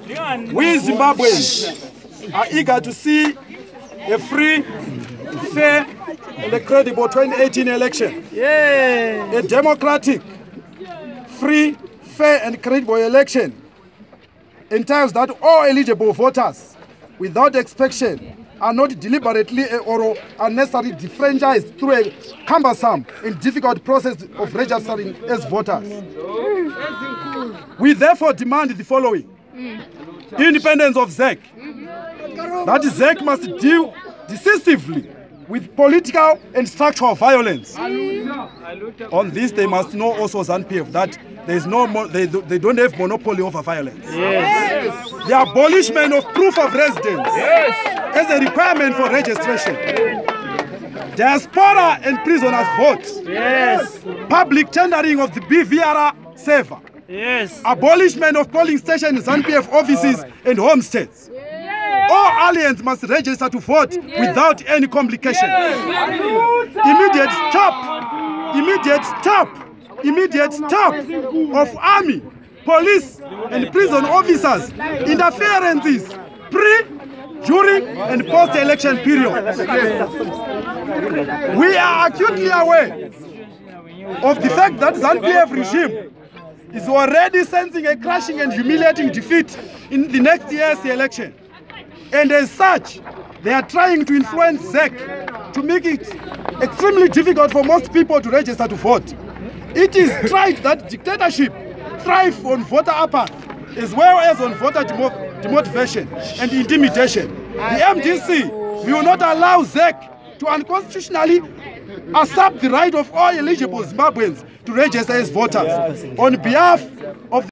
We Zimbabweans are eager to see a free, fair, and a credible 2018 election. A democratic, free, fair, and credible election entails that all eligible voters, without exception, are not deliberately or unnecessarily defranchised through a cumbersome and difficult process of registering as voters. We therefore demand the following. Independence of ZEC. That ZEC must deal decisively with political and structural violence. On this, they must know also ZANU-PF that there is they don't have monopoly over violence. The abolishment of proof of residence as a requirement for registration. Diaspora and prisoners vote. Public tendering of the BVR server. Abolishment of polling stations, ZANU-PF offices and homesteads. All aliens must register to vote without any complication. Immediate stop of army, police and prison officers interferences pre, during and post-election period. We are acutely aware of the fact that ZANU-PF regime is already sensing a crushing and humiliating defeat in the next year's election. And as such, they are trying to influence ZEC to make it extremely difficult for most people to register to vote. It is tried that dictatorship thrives on voter apathy as well as on voter demotivation and intimidation. The MDC will not allow ZEC to unconstitutionally usurp the right of all eligible Zimbabweans to register as voters on behalf of